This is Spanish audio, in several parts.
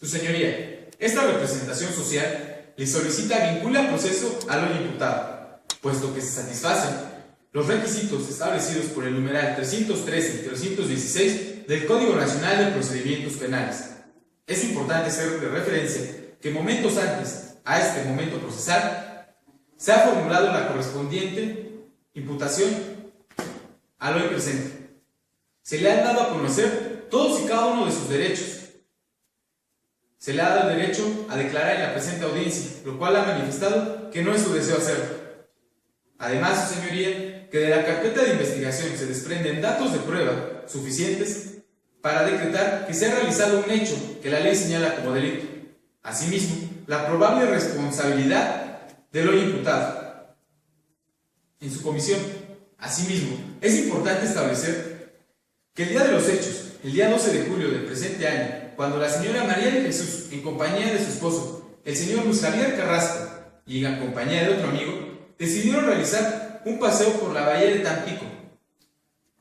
Su señoría, esta representación social le solicita vincular al proceso al hoy imputado, puesto que se satisfacen los requisitos establecidos por el numeral 313 y 316 del Código Nacional de Procedimientos Penales. Es importante hacer de referencia que momentos antes a este momento procesal se ha formulado la correspondiente imputación al hoy presente. Se le han dado a conocer todos y cada uno de sus derechos. Se le ha dado el derecho a declarar en la presente audiencia, lo cual ha manifestado que no es su deseo hacerlo. Además, su señoría, que de la carpeta de investigación se desprenden datos de prueba suficientes para decretar que se ha realizado un hecho que la ley señala como delito. Asimismo, la probable responsabilidad del hoy imputado en su comisión. Asimismo, es importante establecer que el día de los hechos, el día 12 de julio del presente año, cuando la señora María de Jesús, en compañía de su esposo, el señor Luis Javier Carrasco, y en compañía de otro amigo, decidieron realizar un paseo por la bahía de Tampico,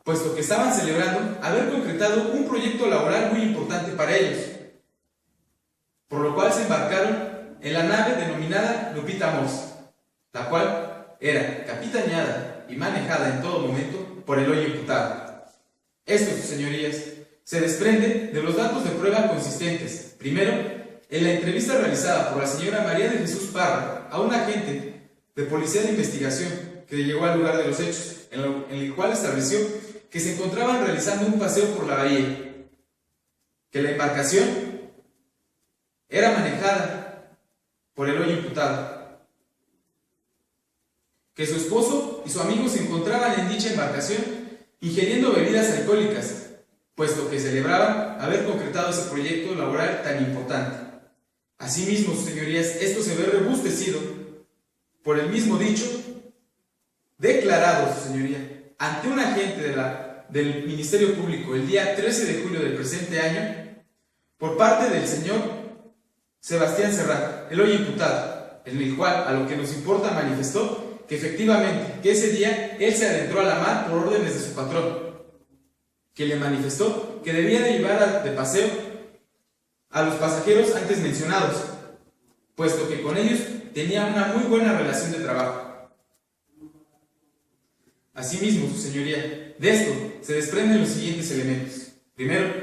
puesto que estaban celebrando haber concretado un proyecto laboral muy importante para ellos, por lo cual se embarcaron en la nave denominada Lupita Moss, la cual era capitaneada y manejada en todo momento por el hoy imputado. Esto, sus señorías, se desprende de los datos de prueba consistentes. Primero, en la entrevista realizada por la señora María de Jesús Parra a un agente de policía de investigación que llegó al lugar de los hechos, en el cual estableció que se encontraban realizando un paseo por la bahía, que la embarcación era manejada por el hoy imputado, que su esposo y su amigo se encontraban en dicha embarcación ingiriendo bebidas alcohólicas, puesto que celebraban haber concretado ese proyecto laboral tan importante. Asimismo, sus señorías, esto se ve robustecido por el mismo dicho declarado, su señoría, ante un agente del Ministerio Público el día 13 de julio del presente año, por parte del señor Sebastián Serrano, el hoy imputado, en el cual, a lo que nos importa, manifestó que efectivamente, que ese día él se adentró a la mar por órdenes de su patrón, que le manifestó que debía de llevar de paseo a los pasajeros antes mencionados, puesto que con ellos tenía una muy buena relación de trabajo. Asimismo, su señoría, de esto se desprenden los siguientes elementos. Primero,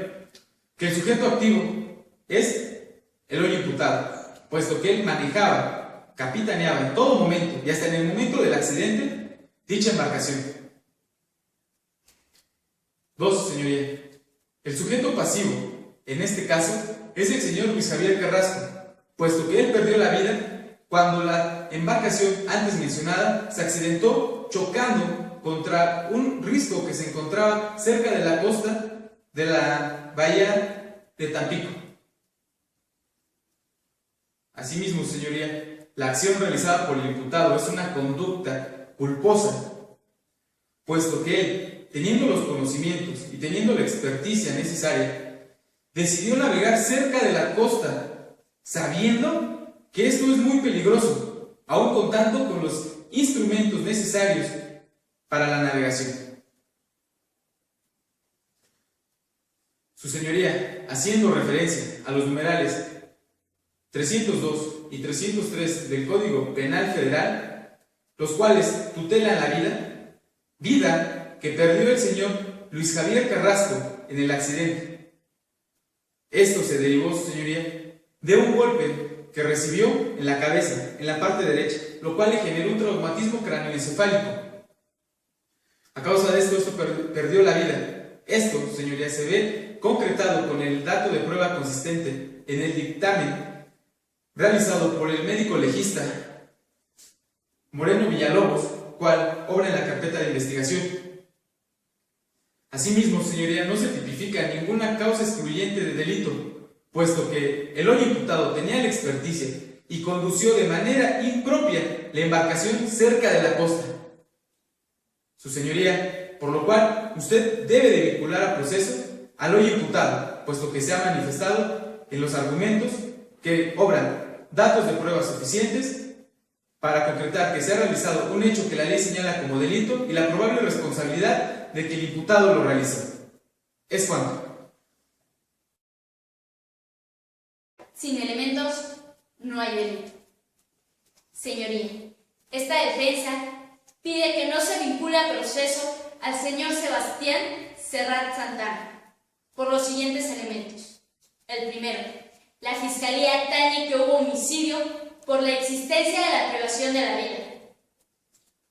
que el sujeto activo es el hoy imputado, puesto que él manejaba, capitaneaba en todo momento y hasta en el momento del accidente dicha embarcación. Dos, señoría, el sujeto pasivo, en este caso, es el señor Luis Javier Carrasco, puesto que él perdió la vida cuando la embarcación antes mencionada se accidentó chocando contra un risco que se encontraba cerca de la costa de la bahía de Tampico. Asimismo, señoría, la acción realizada por el imputado es una conducta culposa, puesto que él, teniendo los conocimientos y teniendo la experticia necesaria, decidió navegar cerca de la costa, sabiendo que esto es muy peligroso, aun contando con los instrumentos necesarios para la navegación. Su señoría, haciendo referencia a los numerales 302 y 303 del Código Penal Federal, los cuales tutelan la vida que perdió el señor Luis Javier Carrasco en el accidente. Esto se derivó, su señoría, de un golpe que recibió en la cabeza, en la parte derecha, lo cual le generó un traumatismo cráneoencefálico. A causa de esto, perdió la vida. Esto, señoría, se ve concretado con el dato de prueba consistente en el dictamen realizado por el médico legista Moreno Villalobos, cual obra en la carpeta de investigación. Asimismo, señoría, no se tipifica ninguna causa excluyente de delito, puesto que el hoy imputado tenía la experticia y condució de manera impropia la embarcación cerca de la costa. Su señoría, por lo cual usted debe de vincular a proceso al hoy imputado, puesto que se ha manifestado en los argumentos que obran datos de pruebas suficientes para concretar que se ha realizado un hecho que la ley señala como delito y la probable responsabilidad de que el imputado lo realice. Es cuanto. Sin elementos no hay delito. Señoría, esta defensa pide que no se vincule a proceso al señor Sebastián Serrat Santana por los siguientes elementos. El primero, la Fiscalía atañe que hubo homicidio por la existencia de la privación de la vida.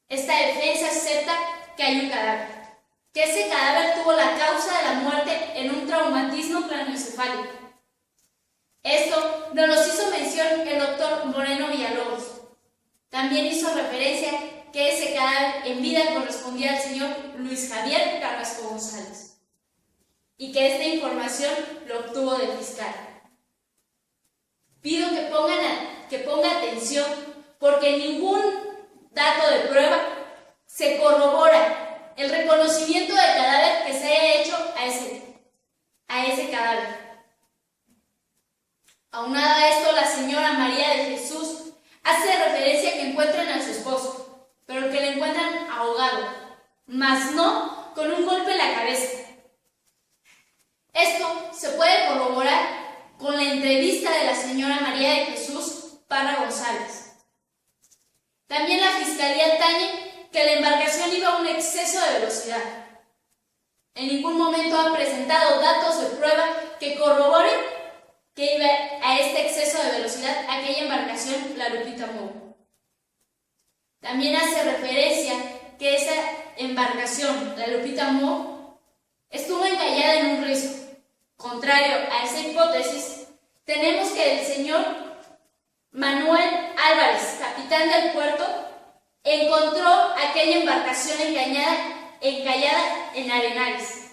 Esta defensa acepta que hay un cadáver, que ese cadáver tuvo la causa de la muerte en un traumatismo craneoencefálico. Esto nos lo hizo mención el doctor Moreno Villalobos. También hizo referencia que ese cadáver en vida correspondía al señor Luis Javier Carrasco González y que esta información lo obtuvo del fiscal. Pido que ponga atención porque ningún dato de prueba se corrobora el reconocimiento del cadáver que se haya hecho a ese cadáver. Aunado a esto, la señora María de Jesús hace referencia a que encuentran a su esposo, pero que le encuentran ahogado, mas no con un golpe en la cabeza. Esto se puede corroborar con la entrevista de la señora María de Jesús Parra González. También la Fiscalía atañe que la embarcación iba a un exceso de velocidad. En ningún momento ha presentado datos de prueba que corroboren que iba a este exceso de velocidad aquella embarcación, la Lupita Mou. También hace referencia que esa embarcación, la Lupita Mou, estuvo encallada en un risco. Contrario a esa hipótesis, tenemos que el señor Manuel Álvarez, capitán del puerto, encontró aquella embarcación encallada en arenales,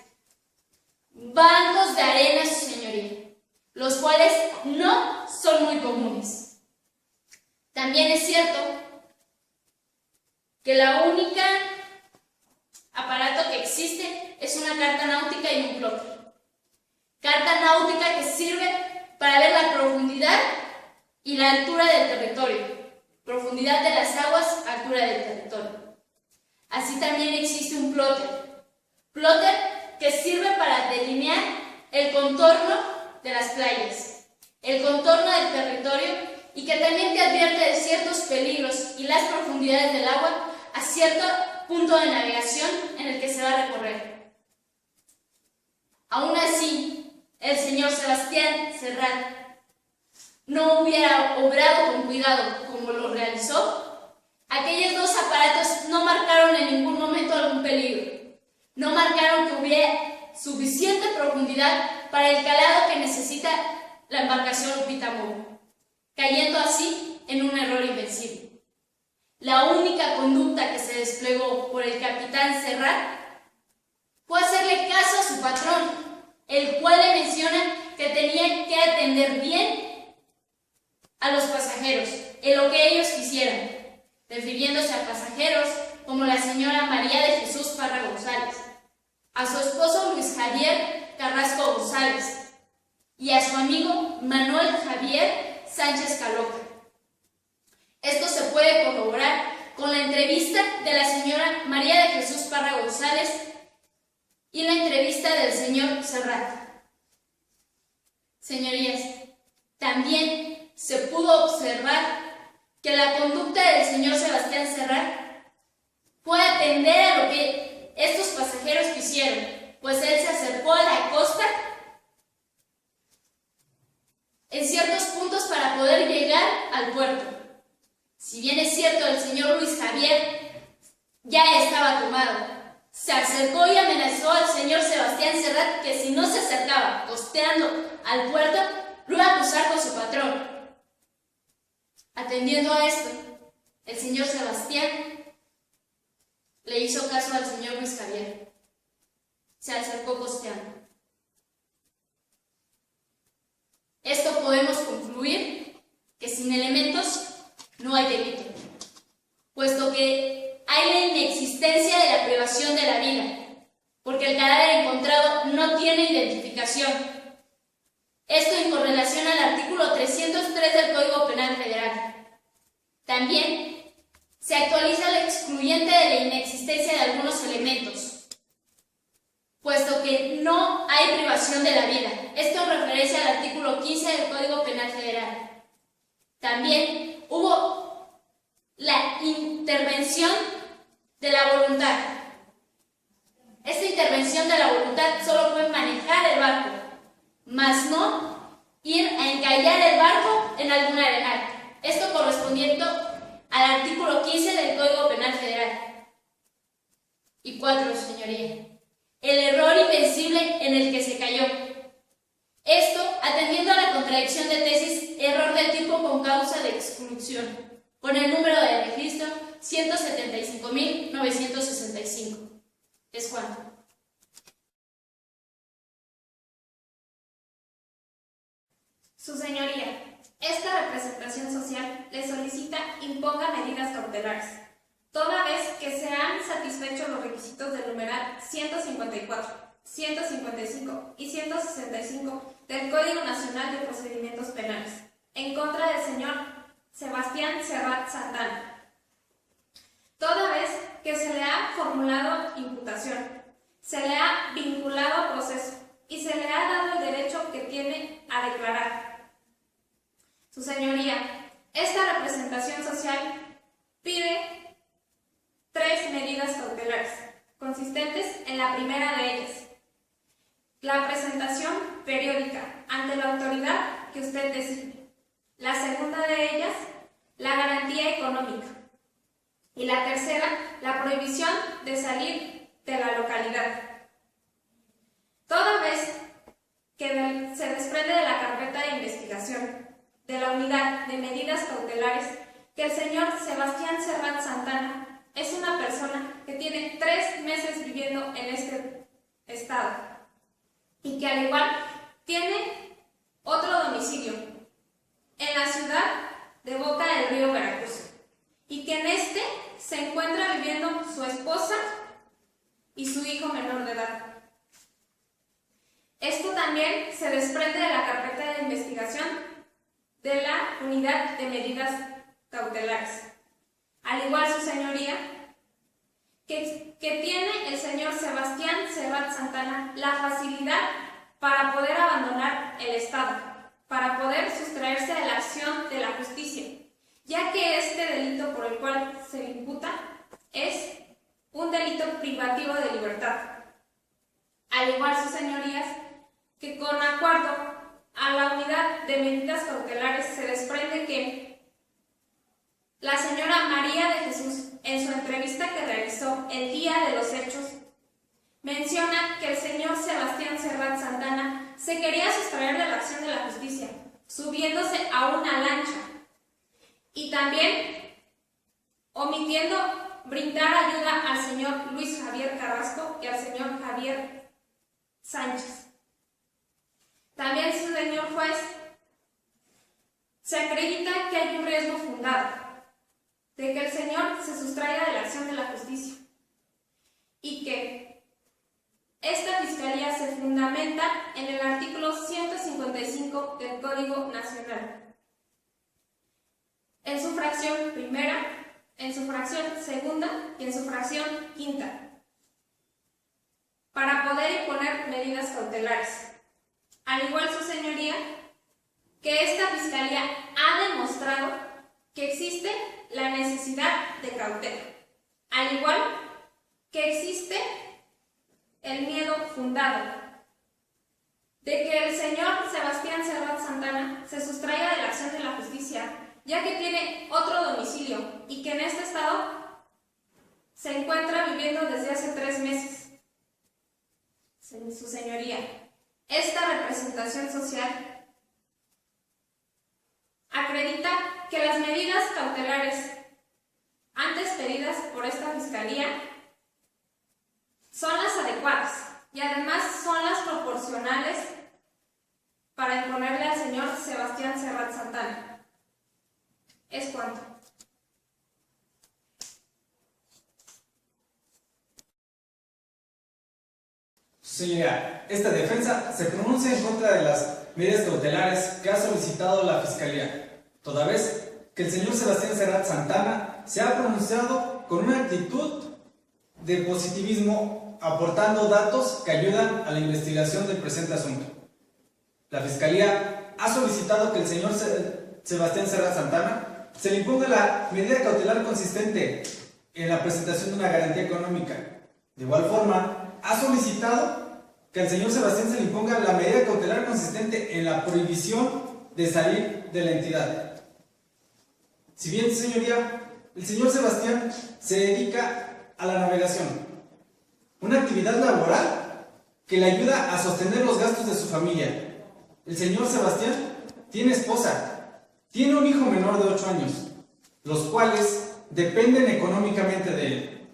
bancos de arena, su señoría, los cuales no son muy comunes. También es cierto que la única aparato que existe es una carta náutica y un plotter. Carta náutica que sirve para ver la profundidad y la altura del territorio, profundidad de las aguas, altura del territorio. Así también existe un plotter que sirve para delinear el contorno de las playas, el contorno del territorio y que también te advierte de ciertos peligros y las profundidades del agua a cierto punto de navegación en el que se va a recorrer. Aún así, el señor Sebastián Serrat no hubiera obrado con cuidado como lo realizó, aquellos dos aparatos no marcaron en ningún momento algún peligro, no marcaron que hubiera suficiente profundidad para el calado que necesita la embarcación Lupita Mou, cayendo así en un error invencible. La única conducta que se desplegó por el capitán Serrat fue hacerle caso a su patrón, el cual le menciona que tenía que atender bien a los pasajeros en lo que ellos quisieran, refiriéndose a pasajeros como la señora María de Jesús Parra González, a su esposo Luis Javier Carrasco González y a su amigo Manuel Javier Sánchez Caloca. Esto se puede corroborar con la entrevista de la señora María de Jesús Parra González y la entrevista del señor Serrat. Señorías, también se pudo observar que la conducta del señor Sebastián Serrat fue atender a lo que estos pasajeros quisieron, pues él se acercó a la costa en ciertos puntos para poder llegar al puerto. Si bien es cierto, el señor Luis Javier ya estaba tomado, se acercó y amenazó al señor Sebastián Serrat que si no se acercaba costeando al puerto, lo iba a acusar con su patrón. Atendiendo a esto, el señor Sebastián le hizo caso al señor Luis Javier. Se acercó costeando. Esto podemos concluir que sin elementos no hay delito, puesto que hay la inexistencia de la privación de la vida, porque el cadáver encontrado no tiene identificación. Esto en correlación al artículo 303 del Código Penal Federal. También se actualiza la excluyente de la inexistencia de algunos elementos. puesto que no hay privación de la vida. Esto en referencia al artículo 15 del Código Penal Federal. También hubo la intervención de la voluntad. Esta intervención de la voluntad solo fue manejar el barco, mas no ir a encallar el barco en algún arenal. Esto correspondiendo al artículo 15 del Código Penal Federal. Y 4, señoría. El error invencible en el que se cayó. Esto atendiendo a la contradicción de tesis, error de tipo con causa de exclusión, con el número de registro 175.965. Es cuanto. Su señoría, esta representación social le solicita imponga medidas cautelares, toda vez que se han satisfecho los requisitos del numeral 154, 155 y 165 del Código Nacional de Procedimientos Penales, en contra del señor Sebastián Serrat Santana, toda vez que se le ha formulado imputación, se le ha vinculado a proceso y se le ha dado el derecho que tiene a declarar. Su señoría, esta representación social pide 3 medidas cautelares, consistentes en la primera de ellas: la presentación periódica ante la autoridad que usted designe. La segunda de ellas, la garantía económica. Y la tercera, la prohibición de salir de la localidad. Toda vez que se desprende de la carpeta de investigación de la unidad de medidas cautelares que el señor Sebastián Serrat Santana es una persona que tiene 3 meses viviendo en este estado y que al igual tiene otro domicilio en la ciudad de Boca del Río, Veracruz, y que en este se encuentra viviendo su esposa y su hijo menor de edad. Esto también se desprende de la carpeta de investigación de la unidad de medidas cautelares. Al igual, su señoría, que tiene el señor Sebastián Serrat Santana la facilidad para poder abandonar el estado, para poder sustraerse de la acción de la justicia, ya que este delito por el cual se le imputa es un delito privativo de libertad. Al igual, sus señorías, que con acuerdo a la unidad de medidas cautelares se desprende que la señora María de Jesús, en su entrevista que realizó el día de los hechos, menciona que el señor Sebastián Serrat Santana se quería sustraer de la acción de la justicia, subiéndose a una lancha, y también omitiendo brindar ayuda al señor Luis Javier Carrasco y al señor Javier Sánchez. También, su señor juez, se acredita que hay un riesgo fundado de que el señor se sustraiga de la acción de la justicia y que esta fiscalía se fundamenta en el artículo 155 del Código Nacional, en su fracción primera, en su fracción segunda y en su fracción quinta, para poder imponer medidas cautelares. Al igual, su señoría, que esta fiscalía ha demostrado que existe la necesidad de cautela, al igual que existe el miedo fundado de que el señor Sebastián Serrat Santana se sustraiga de la acción de la justicia, ya que tiene otro domicilio y que en este estado se encuentra viviendo desde hace 3 meses. Su señoría, esta representación social acredita que las medidas cautelares antes pedidas por esta fiscalía son las adecuadas y además son las proporcionales para imponerle al señor Sebastián Serrat Santana. Es cuanto. Señoría, esta defensa se pronuncia en contra de las medidas cautelares que ha solicitado la Fiscalía, toda vez que el señor Sebastián Serrat Santana se ha pronunciado con una actitud de positivismo aportando datos que ayudan a la investigación del presente asunto. La Fiscalía ha solicitado que el señor Sebastián Serrat Santana se le imponga la medida cautelar consistente en la presentación de una garantía económica. De igual forma, ha solicitado que al señor Sebastián se le imponga la medida cautelar consistente en la prohibición de salir de la entidad. Si bien, señoría, el señor Sebastián se dedica a la navegación, una actividad laboral que le ayuda a sostener los gastos de su familia. El señor Sebastián tiene esposa, tiene un hijo menor de 8 años, los cuales dependen económicamente de él.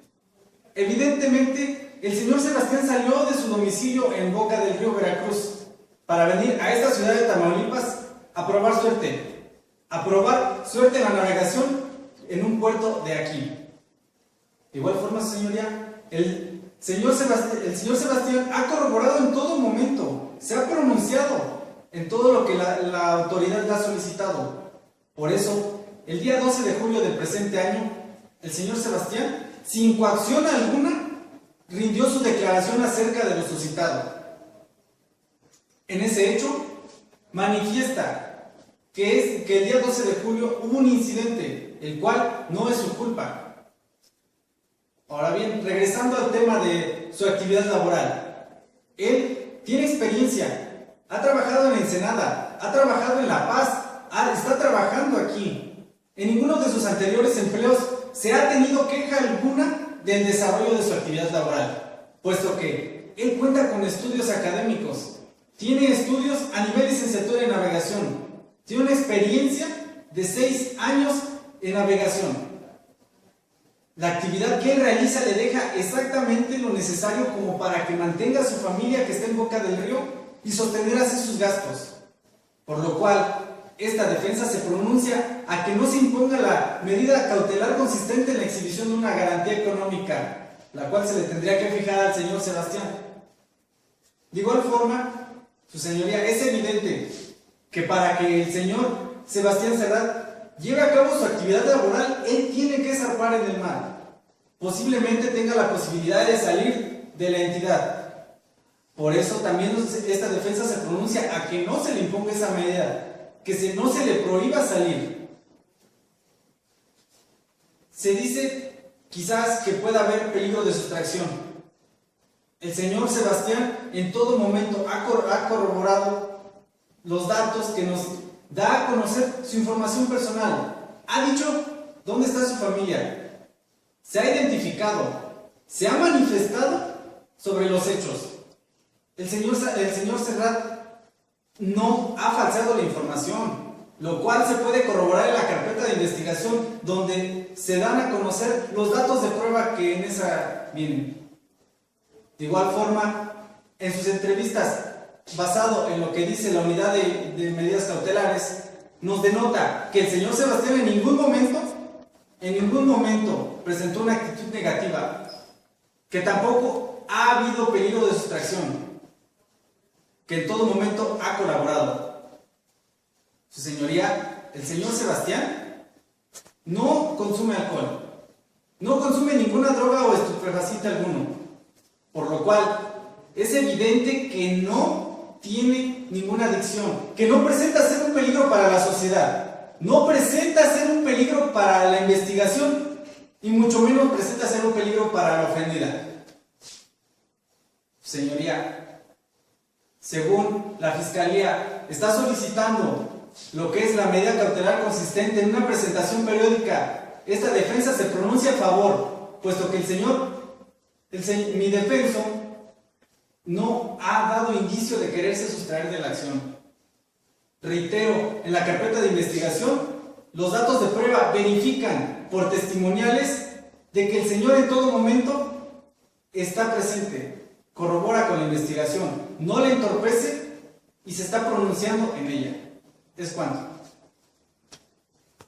Evidentemente, el señor Sebastián salió de su domicilio en Boca del Río, Veracruz, para venir a esta ciudad de Tamaulipas a probar suerte en la navegación en un puerto de aquí. De igual forma, señoría, el señor Sebastián ha corroborado en todo momento, se ha pronunciado en todo lo que la autoridad le ha solicitado. Por eso, el día 12 de julio del presente año, el señor Sebastián, sin coacción alguna, rindió su declaración acerca de lo suscitado. En ese hecho, manifiesta que el día 12 de julio hubo un incidente, el cual no es su culpa. Ahora bien, regresando al tema de su actividad laboral, él tiene experiencia, ha trabajado en Ensenada, ha trabajado en La Paz, está trabajando aquí. En ninguno de sus anteriores empleos se ha tenido queja alguna del desarrollo de su actividad laboral, puesto que él cuenta con estudios académicos, tiene estudios a nivel licenciatura en navegación, tiene una experiencia de 6 años en navegación. La actividad que él realiza le deja exactamente lo necesario como para que mantenga a su familia que está en Boca del Río y sostener así sus gastos. Por lo cual, esta defensa se pronuncia a que no se imponga la medida cautelar consistente en la exhibición de una garantía económica, la cual se le tendría que fijar al señor Sebastián. De igual forma, su señoría, es evidente que para que el señor Sebastián Serrat lleve a cabo su actividad laboral, él tiene que zarpar en el mar. Posiblemente tenga la posibilidad de salir de la entidad. Por eso también esta defensa se pronuncia a que no se le imponga esa medida, que no se le prohíba salir. Se dice quizás que pueda haber peligro de sustracción. El señor Sebastián en todo momento ha corroborado los datos que nos da a conocer su información personal. Ha dicho dónde está su familia. Se ha identificado. Se ha manifestado sobre los hechos. El señor Serrat no ha falseado la información, lo cual se puede corroborar en la carpeta de investigación donde se dan a conocer los datos de prueba que en esa vienen. De igual forma, en sus entrevistas, basado en lo que dice la unidad de medidas cautelares, nos denota que el señor Sebastián en ningún momento presentó una actitud negativa, que tampoco ha habido peligro de sustracción, que en todo momento ha colaborado. Su señoría, el señor Sebastián no consume alcohol, no consume ninguna droga o estupefaciente alguno, por lo cual es evidente que no tiene ninguna adicción, que no presenta ser un peligro para la sociedad, no presenta ser un peligro para la investigación y mucho menos presenta ser un peligro para la ofendida. Señoría, según la Fiscalía, está solicitando lo que es la medida cautelar consistente en una presentación periódica. Esta defensa se pronuncia a favor, puesto que mi defenso no ha dado indicio de quererse sustraer de la acción. Reitero, en la carpeta de investigación, los datos de prueba verifican por testimoniales de que el señor en todo momento está presente, corrobora con la investigación, no le entorpece y se está pronunciando en ella. Es cuanto.